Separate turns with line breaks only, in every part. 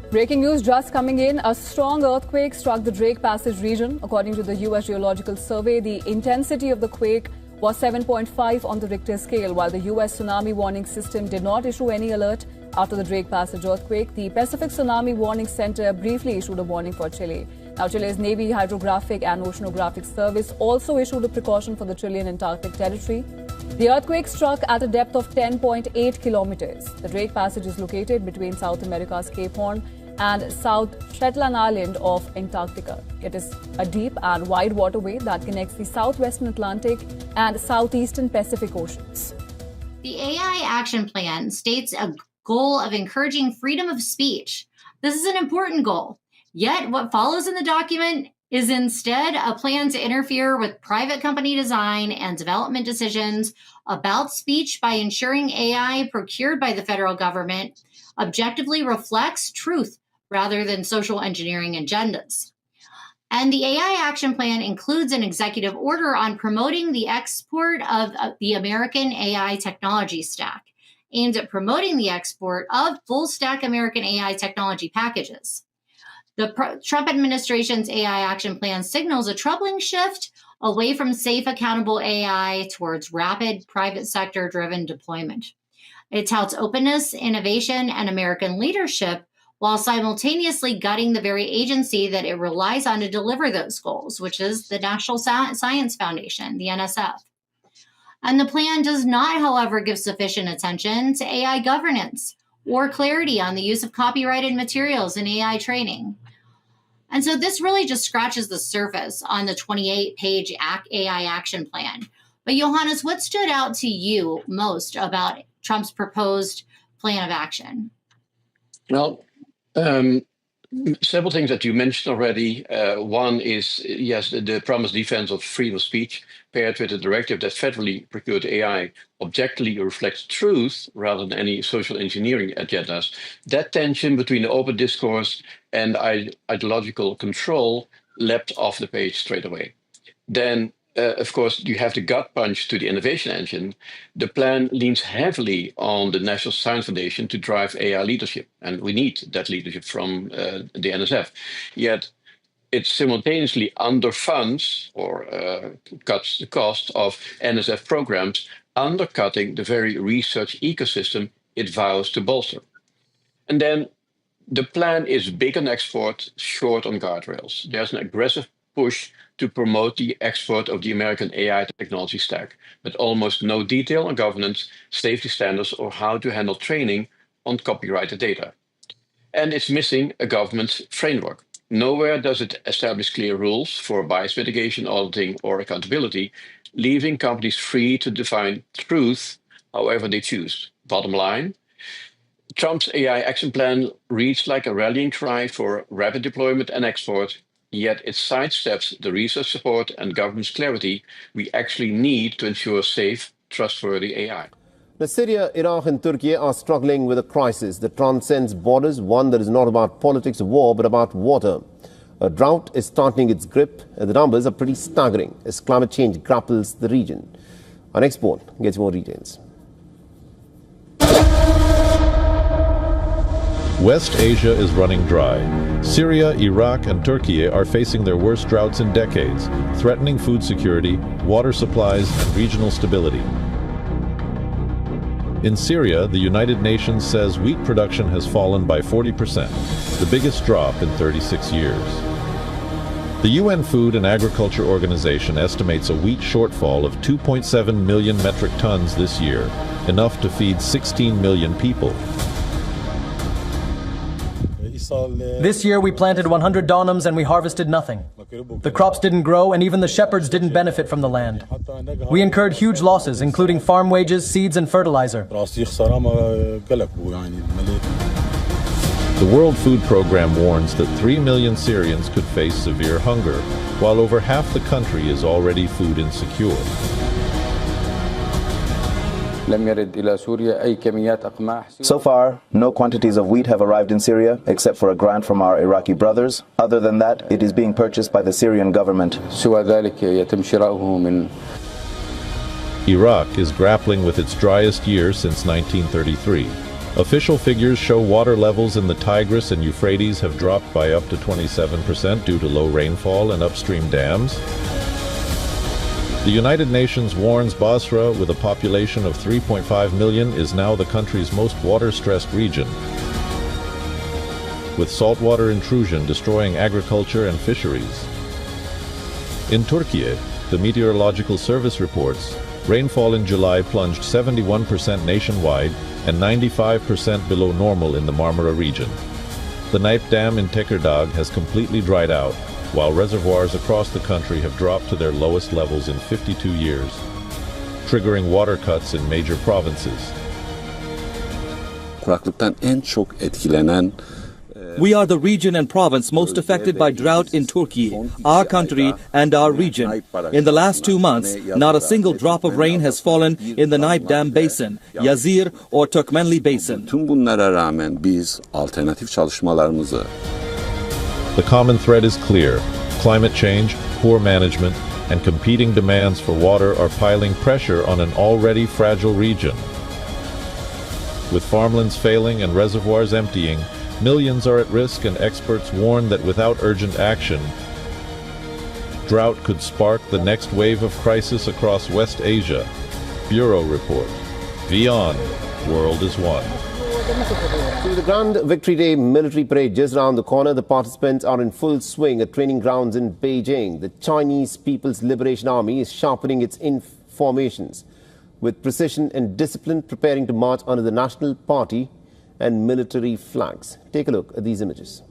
Breaking news just coming in. A strong earthquake struck the Drake Passage region. According to the U.S. Geological Survey, the intensity of the quake was 7.5 on the Richter scale, while the U.S. Tsunami Warning System did not issue any alert after the Drake Passage earthquake. The Pacific Tsunami Warning Center briefly issued a warning for Chile. Now, Chile's Navy Hydrographic and Oceanographic Service also issued a precaution for the Chilean Antarctic territory. The earthquake struck at a depth of 10.8 kilometers. The Drake Passage is located between South America's Cape Horn and South Shetland Island of Antarctica. It is a deep and wide waterway that connects the southwestern Atlantic and southeastern Pacific Oceans.
The AI Action Plan states a goal of encouraging freedom of speech. This is an important goal. Yet what follows in the document is instead a plan to interfere with private company design and development decisions about speech by ensuring AI procured by the federal government objectively reflects truth rather than social engineering agendas. And the AI Action Plan includes an executive order on promoting the export of the American AI technology stack, aimed at promoting the export of full-stack American AI technology packages. The Trump administration's AI Action Plan signals a troubling shift away from safe, accountable AI towards rapid, private sector-driven deployment. It touts openness, innovation, and American leadership while simultaneously gutting the very agency that it relies on to deliver those goals, which is the National Science Foundation, the NSF. And the plan does not, however, give sufficient attention to AI governance or clarity on the use of copyrighted materials in AI training. And so this really just scratches the surface on the 28-page AI Action Plan. But Johannes, what stood out to you most about Trump's proposed plan of action?
Well, several things that you mentioned already. One is, yes, the promised defense of freedom of speech paired with a directive that federally procured AI objectively reflects truth rather than any social engineering agendas. That tension between the open discourse and ideological control leapt off the page straight away. Then, of course, you have the gut punch to the innovation engine. The plan leans heavily on the National Science Foundation to drive AI leadership, and we need that leadership from the NSF. Yet, it simultaneously underfunds or cuts the cost of NSF programs, undercutting the very research ecosystem it vows to bolster. And then the plan is big on export, short on guardrails. There's an aggressive push to promote the export of the American AI technology stack, but almost no detail on governance, safety standards, or how to handle training on copyrighted data. And it's missing a government framework. Nowhere does it establish clear rules for bias mitigation, auditing, or accountability, leaving companies free to define truth however they choose. Bottom line, Trump's AI Action Plan reads like a rallying cry for rapid deployment and export, yet it sidesteps the research support and governance clarity we actually need to ensure safe, trustworthy AI.
Now, Syria, Iraq and Turkey are struggling with a crisis that transcends borders, one that is not about politics of war, but about water. A drought is tightening its grip, and the numbers are pretty staggering as climate change grapples the region. Our next report gets more details.
West Asia is running dry. Syria, Iraq, and Turkey are facing their worst droughts in decades, threatening food security, water supplies, and regional stability. In Syria, the United Nations says wheat production has fallen by 40%, the biggest drop in 36 years. The UN Food and Agriculture Organization estimates a wheat shortfall of 2.7 million metric tons this year, enough to feed 16 million people.
This year we planted 100 donums and we harvested nothing. The crops didn't grow and even the shepherds didn't benefit from the land. We incurred huge losses, including farm wages, seeds and fertilizer.
The World Food Programme warns that 3 million Syrians could face severe hunger, while over half the country is already food insecure.
So far, no quantities of wheat have arrived in Syria, except for a grant from our Iraqi brothers. Other than that, it is being purchased by the Syrian government.
Iraq is grappling with its driest year since 1933. Official figures show water levels in the Tigris and Euphrates have dropped by up to 27% due to low rainfall and upstream dams. The United Nations warns Basra, with a population of 3.5 million, is now the country's most water-stressed region, with saltwater intrusion destroying agriculture and fisheries. In Turkey, the Meteorological Service reports, rainfall in July plunged 71% nationwide and 95% below normal in the Marmara region. The Nayp Dam in Tekirdağ has completely dried out, while reservoirs across the country have dropped to their lowest levels in 52 years, triggering water cuts in major provinces.
Kuraklıktan en çok etkilenen
We are the region and province most affected by drought in Turkey, our country and our region. In the last 2 months, not a single drop of rain has fallen in the Nayp Dam Basin, Yazir or Turkmenli Basin.
Tüm bunlara rağmen biz alternatif çalışmalarımızı
The common thread is clear. Climate change, poor management, and competing demands for water are piling pressure on an already fragile region. With farmlands failing and reservoirs emptying, millions are at risk, and experts warn that without urgent action, drought could spark the next wave of crisis across West Asia. Bureau Report. VION. World is one.
So with the Grand Victory Day military parade just around the corner, the participants are in full swing at training grounds in Beijing. The Chinese People's Liberation Army is sharpening its formations with precision and discipline, preparing to march under the National Party and military flags. Take a look at these images.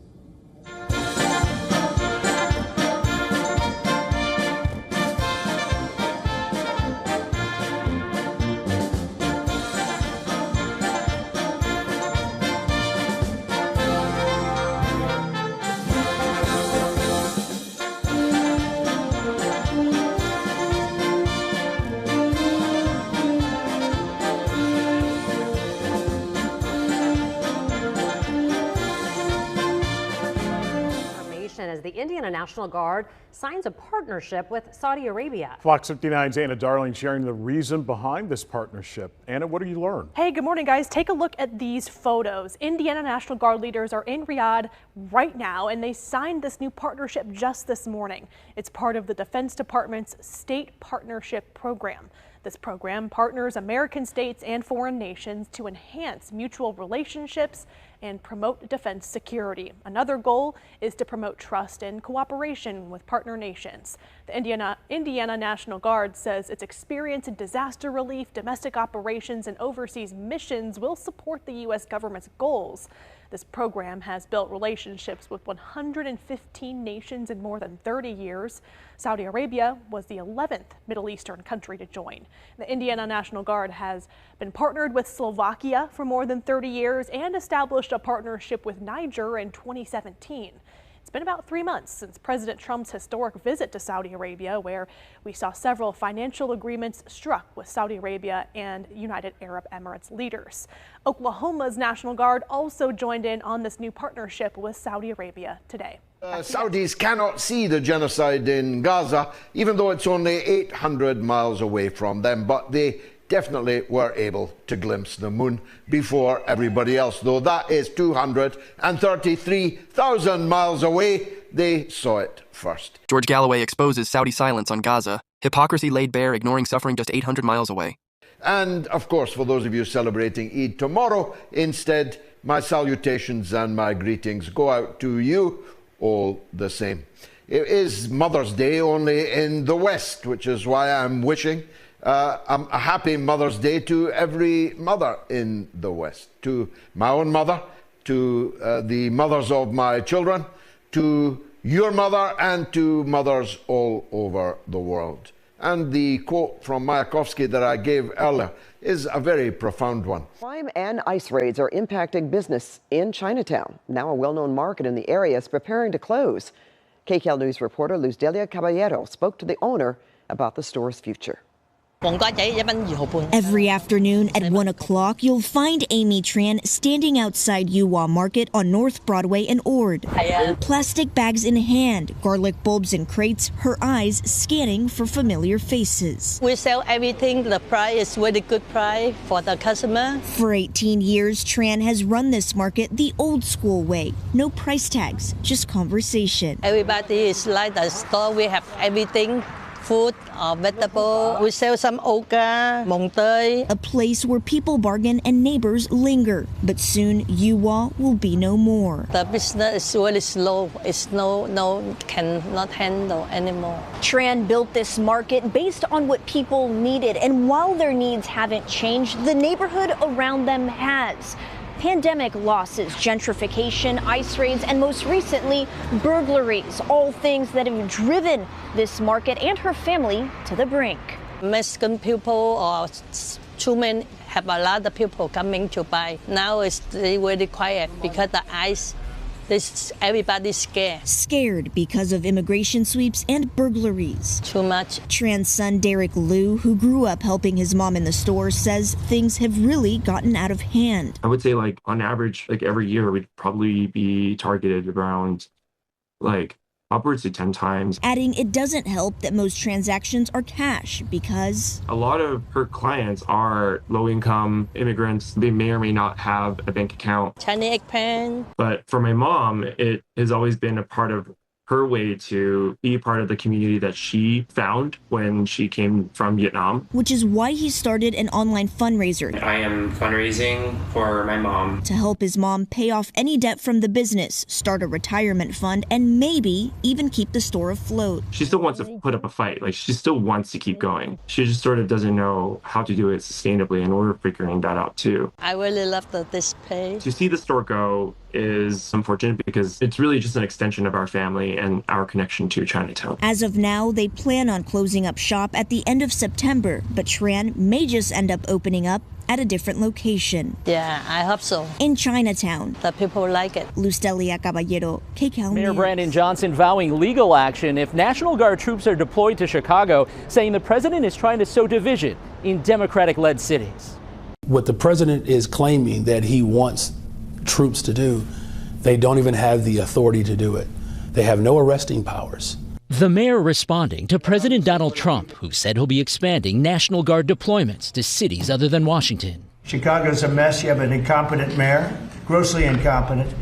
As the Indiana National Guard signs a partnership with Saudi Arabia.
Fox 59's Anna Darling sharing the reason behind this partnership. Anna, what do you learn?
Hey, good morning, guys. Take a look at these photos. Indiana National Guard leaders are in Riyadh right now, and they signed this new partnership just this morning. It's part of the Defense Department's State Partnership Program. This program partners American states and foreign nations to enhance mutual relationships and promote defense security. Another goal is to promote trust and cooperation with partner nations. The Indiana National Guard says its experience in disaster relief, domestic operations, and overseas missions will support the U.S. government's goals. This program has built relationships with 115 nations in more than 30 years. Saudi Arabia was the 11th Middle Eastern country to join. The Indiana National Guard has been partnered with Slovakia for more than 30 years and established a partnership with Niger in 2017. It's been about 3 months since President Trump's historic visit to Saudi Arabia, where we saw several financial agreements struck with Saudi Arabia and United Arab Emirates leaders. Oklahoma's National Guard also joined in on this new partnership with Saudi Arabia today.
Saudis cannot see the genocide in Gaza, even though it's only 800 miles away from them, but they definitely were able to glimpse the moon before everybody else. Though that is 233,000 miles away, they saw it first.
George Galloway exposes Saudi silence on Gaza. Hypocrisy laid bare, ignoring suffering just 800 miles away.
And of course, for those of you celebrating Eid tomorrow, instead, my salutations and my greetings go out to you all the same. It is Mother's Day, only in the West, which is why I'm wishing a happy Mother's Day to every mother in the West, to my own mother, to the mothers of my children, to your mother, and to mothers all over the world. And the quote from Mayakovsky that I gave earlier is a very profound one.
Crime and ICE raids are impacting business in Chinatown. Now a well-known market in the area is preparing to close. KCAL News reporter Luz Delia Caballero spoke to the owner about the store's future.
Every afternoon at 1 o'clock, you'll find Amy Tran standing outside Yuhua Market on North Broadway and Ord. Plastic bags in hand, garlic bulbs in crates, her eyes scanning for familiar faces.
We sell everything. The price is really good price for the customer.
For 18 years, Tran has run this market the old school way. No price tags, just conversation.
Everybody is like the store. We have everything. Food or vegetable. We sell some oka, mongtơi.
A place where people bargain and neighbors linger. But soon, Yuhua will be no more.
The business is really slow. It's cannot handle anymore.
Tran built this market based on what people needed. And while their needs haven't changed, the neighborhood around them has. Pandemic losses, gentrification, ICE raids, and most recently, burglaries, all things that have driven this market and her family to the brink.
Mexican people or Truman have a lot of people coming to buy. Now it's really quiet because the ICE, everybody's scared.
Scared because of immigration sweeps and burglaries.
Too much.
Tran's son Derek Liu, who grew up helping his mom in the store, says things have really gotten out of hand.
I would say on average, every year we'd probably be targeted around upwards to 10 times.
Adding it doesn't help that most transactions are cash because
a lot of her clients are low-income immigrants. They may or may not have a bank account.
Chinese eggplant.
But for my mom, it has always been a part of her way to be part of the community that she found when she came from Vietnam.
Which is why he started an online fundraiser.
I am fundraising for my mom.
To help his mom pay off any debt from the business, start a retirement fund, and maybe even keep the store afloat.
She still wants to put up a fight. She still wants to keep going. She just sort of doesn't know how to do it sustainably, and we're figuring that out too.
I really love the display.
To see the store go is unfortunate because it's really just an extension of our family and our connection to Chinatown.
As of now, they plan on closing up shop at the end of September, but Tran may just end up opening up at a different location.
Yeah, I hope so.
In Chinatown.
The people like it.
Lustelia Caballero, KCAL
Mayor
News.
Brandon Johnson vowing legal action if National Guard troops are deployed to Chicago, saying the president is trying to sow division in Democratic-led cities.
What the president is claiming that he wants troops to do, they don't even have the authority to do it. They have no arresting powers.
The mayor responding to President Donald Trump, who said he'll be expanding National Guard deployments to cities other than Washington.
Chicago's a mess. You have an incompetent mayor, grossly incompetent,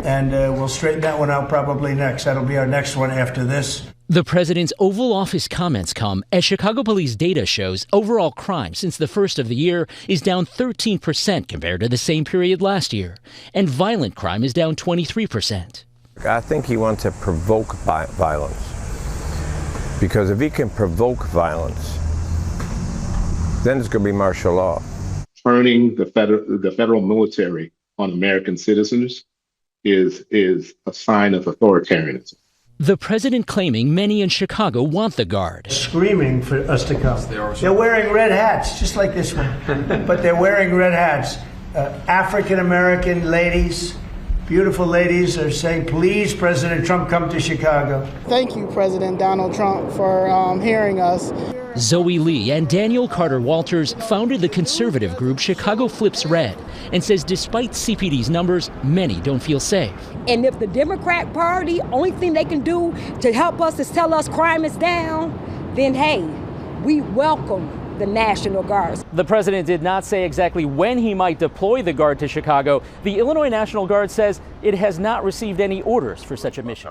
and we'll straighten that one out probably next. That'll be our next one after this.
The president's Oval Office comments come as Chicago police data shows overall crime since the first of the year is down 13% compared to the same period last year, and violent crime is down 23%.
I think he wants to provoke violence, because if he can provoke violence, then it's going to be martial law.
Turning the federal military on American citizens is a sign of authoritarianism.
The president claiming many in Chicago want the Guard.
Screaming for us to come. They're wearing red hats, just like this one, but they're wearing red hats. African-American ladies, beautiful ladies, are saying, please, President Trump, come to Chicago.
Thank you, President Donald Trump, for hearing us.
Zoe Lee and Daniel Carter Walters founded the conservative group Chicago Flips Red and says despite CPD's numbers, many don't feel safe.
And if the Democrat Party, only thing they can do to help us is tell us crime is down, then hey, we welcome the National Guard.
The president did not say exactly when he might deploy the Guard to Chicago. The Illinois National Guard says it has not received any orders for such a mission.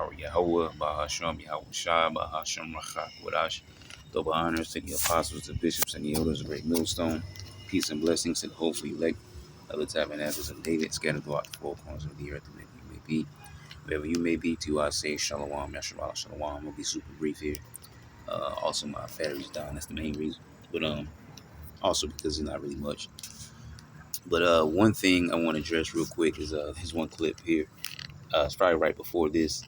Double honors to the apostles, the bishops, and the elders of Great Millstone. Peace and blessings to the hopefully elect of the tabernacles of David scattered throughout the four corners of the earth, wherever you may be. Wherever you may be, to I say Shalom, Yasharal, Shalom. I'm going to be super brief here. Also, my battery's down. That's the main reason. But also because there's not really much. But one thing I want to address real quick is here's one clip here. It's probably right before this,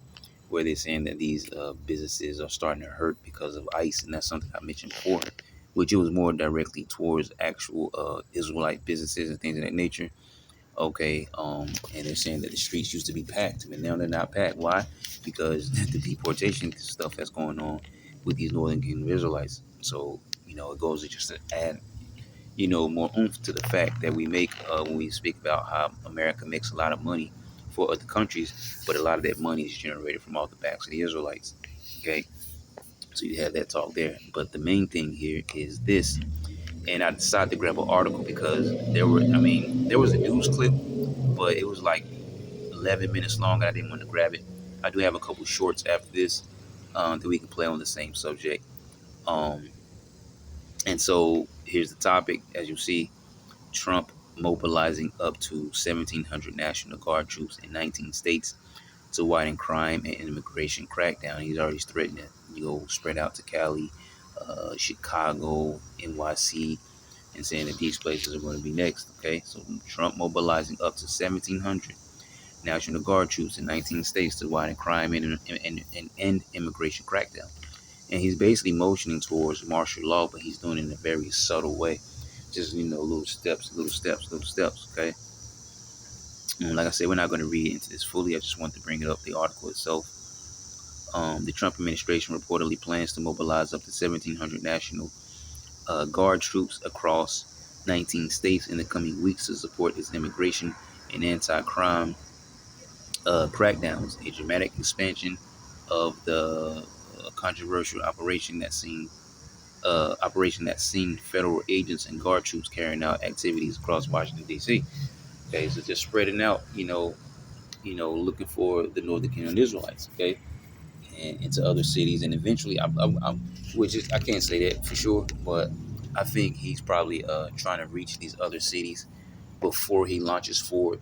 where they're saying that these businesses are starting to hurt because of ICE, and that's something I mentioned before, which it was more directly towards actual Israelite businesses and things of that nature. Okay, and they're saying that the streets used to be packed, but now they're not packed. Why? Because the deportation stuff that's going on with these Northern Kingdom Israelites. So, it goes to just to add, more oomph to the fact that we make when we speak about how America makes a lot of money for other countries, but a lot of that money is generated from all the backs of the Israelites. Okay, so you have that talk there. But the main thing here is this, and I decided to grab an article because there was a news clip, but it was like 11 minutes long, and I didn't want to grab it. I do have a couple shorts after this that we can play on the same subject. And so here's the topic. As you see, Trump mobilizing up to 1,700 National Guard troops in 19 states to widen crime and immigration crackdown. He's already threatened to spread out to Cali, Chicago, NYC, and saying that these places are going to be next. Okay, so Trump mobilizing up to 1,700 National Guard troops in 19 states to widen crime and end immigration crackdown. And he's basically motioning towards martial law, but he's doing it in a very subtle way. Just, little steps, okay? And like I said, we're not going to read into this fully. I just want to bring it up, the article itself. The Trump administration reportedly plans to mobilize up to 1,700 National Guard troops across 19 states in the coming weeks to support its immigration and anti-crime crackdowns, a dramatic expansion of the controversial operation that's seen federal agents and guard troops carrying out activities across Washington, D.C. Okay, so just spreading out, looking for the Northern Kingdom Israelites, okay, and into other cities, and eventually, I can't say that for sure, but I think he's probably trying to reach these other cities before he launches forward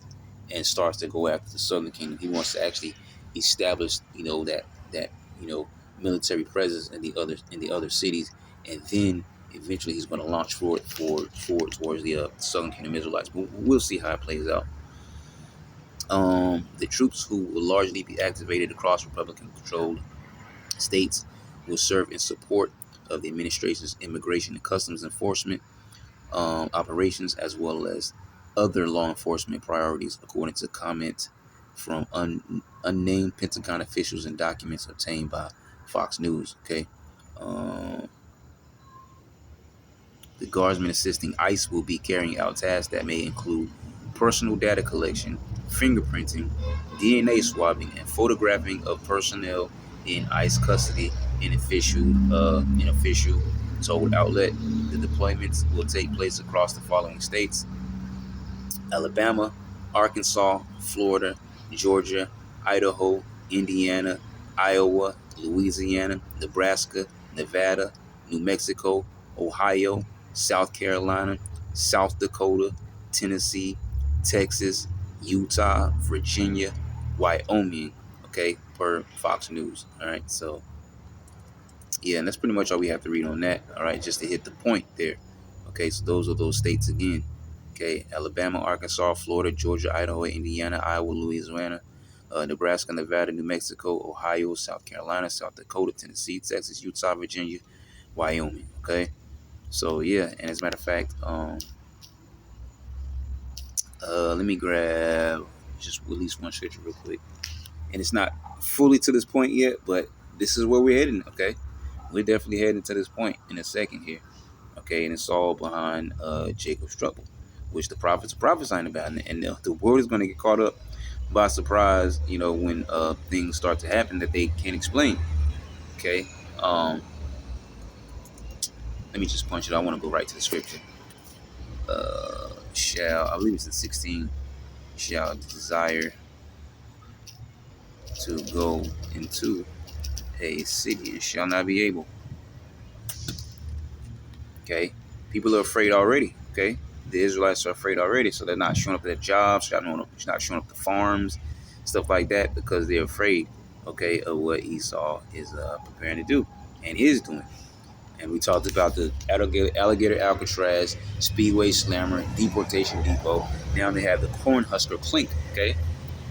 and starts to go after the Southern Kingdom. He wants to actually establish, that military presence in the other cities, and then eventually he's going to launch forward towards the Southern Kingdom Israelites. But we'll see how it plays out. The troops, who will largely be activated across Republican-controlled states, will serve in support of the administration's immigration and customs enforcement operations, as well as other law enforcement priorities, according to comment from unnamed Pentagon officials and documents obtained by Fox News. Okay, the guardsmen assisting ICE will be carrying out tasks that may include personal data collection, fingerprinting, DNA swabbing, and photographing of personnel in ICE custody. An official told outlet the deployments will take place across the following states: Alabama, Arkansas, Florida, Georgia, Idaho, Indiana, Iowa, Louisiana, Nebraska, Nevada, New Mexico, Ohio, South Carolina, South Dakota, Tennessee, Texas, Utah, Virginia, Wyoming, okay, per Fox News. All right, so yeah, and that's pretty much all we have to read on that. All right, just to hit the point there. Okay, so those are those states again. Okay, Alabama, Arkansas, Florida, Georgia, Idaho, Indiana, Iowa, Louisiana, Nebraska, Nevada, New Mexico, Ohio, South Carolina, South Dakota, Tennessee, Texas, Utah, Virginia, Wyoming. Okay, so yeah, and as a matter of fact, let me grab just at least one scripture real quick, and it's not fully to this point yet, but this is where we're heading. Okay, we're definitely heading to this point in a second here. Okay, and it's all behind Jacob's trouble, which the prophets are prophesying about, and the world is going to get caught up by surprise, when things start to happen that they can't explain. Okay, let me just punch it. I want to go right to the scripture. I believe it's in 16, shall desire to go into a city and shall not be able. Okay, people are afraid already. Okay, the Israelites are afraid already, so they're not showing up at their jobs, not showing up to farms, stuff like that, because they're afraid, okay, of what Esau is preparing to do and is doing. And we talked about the Alligator Alcatraz, Speedway Slammer, Deportation Depot. Now they have the Cornhusker Clink, okay,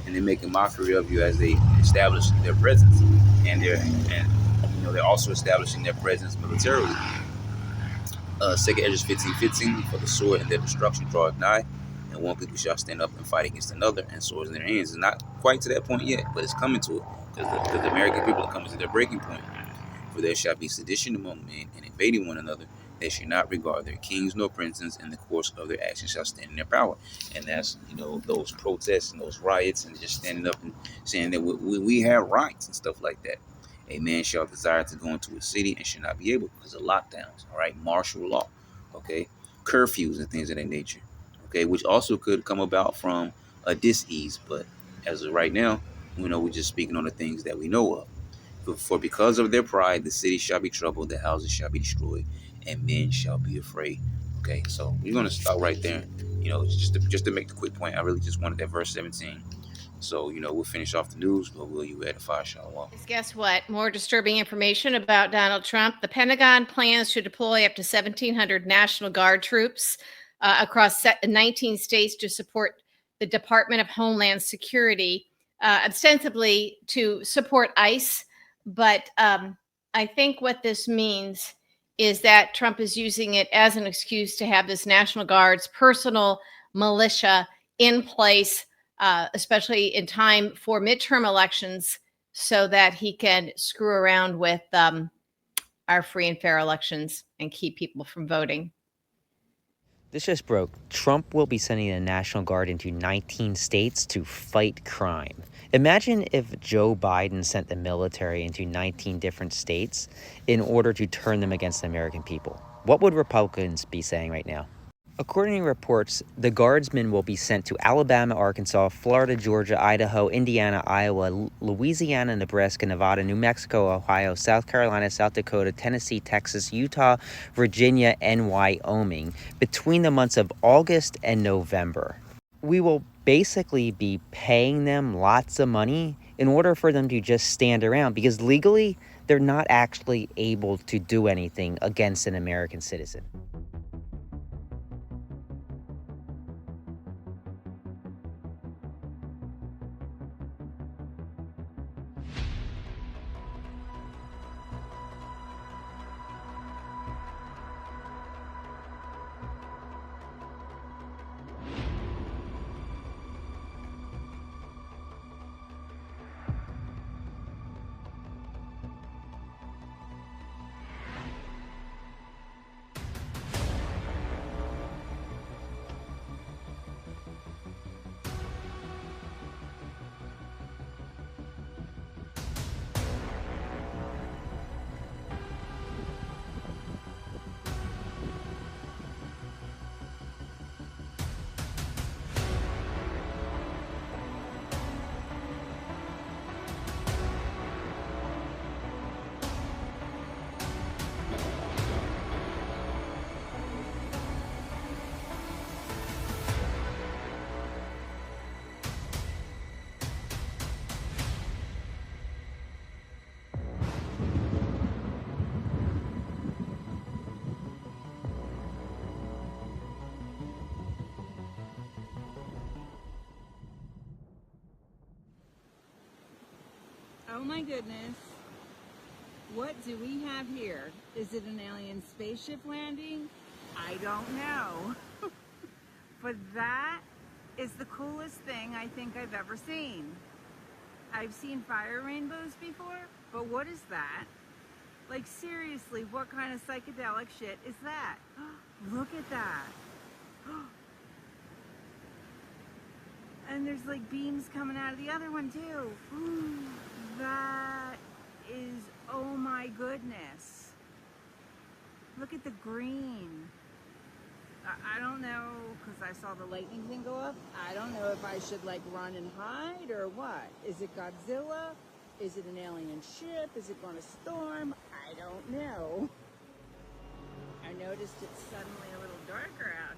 and they're making mockery of you as they establish their presence, and they're also establishing their presence militarily. 2 Ezra 15:15, for the sword and their destruction draweth nigh, and one people shall stand up and fight against another, and swords in their hands. It's not quite to that point yet, but it's coming to it, because the American people are coming to their breaking point. For there shall be sedition among men, and invading one another, They should not regard their kings nor princes, and the course of their actions shall stand in their power. And that's, those protests and those riots and just standing up and saying that we have rights and stuff like that. A man shall desire to go into a city and should not be able because of lockdowns, all right, martial law, okay, curfews and things of that nature, okay, which also could come about from a dis-ease. But as of right now, we're just speaking on the things that we know of. For because of their pride, the city shall be troubled, the houses shall be destroyed, and men shall be afraid. Okay, so we're going to stop right there. Just to make the quick point, I really just wanted that verse 17. So, we'll finish off the news, but will you edify? Shalom.
Guess what? More disturbing information about Donald Trump. The Pentagon plans to deploy up to 1,700 National Guard troops across 19 states to support the Department of Homeland Security, ostensibly to support ICE. But I think what this means is that Trump is using it as an excuse to have this National Guard's personal militia in place, especially in time for midterm elections, so that he can screw around with our free and fair elections and keep people from voting.
This just broke. Trump will be sending the National Guard into 19 states to fight crime. Imagine if Joe Biden sent the military into 19 different states in order to turn them against the American people. What would Republicans be saying right now? According to reports, the Guardsmen will be sent to Alabama, Arkansas, Florida, Georgia, Idaho, Indiana, Iowa, Louisiana, Nebraska, Nevada, New Mexico, Ohio, South Carolina, South Dakota, Tennessee, Texas, Utah, Virginia, and Wyoming between the months of August and November. We will basically be paying them lots of money in order for them to just stand around, because legally they're not actually able to do anything against an American citizen.
Oh my goodness. What do we have here? Is it an alien spaceship landing? I don't know. But that is the coolest thing I think I've ever seen. I've seen fire rainbows before, but what is that? Like seriously, what kind of psychedelic shit is that? Look at that. And there's like beams coming out of the other one too. Ooh, that is, oh my goodness. Look at the green. I don't know, because I saw the lightning thing go up. I don't know if I should like run and hide or what. Is it Godzilla? Is it an alien ship? Is it going to storm? I don't know. I noticed it's suddenly a little darker out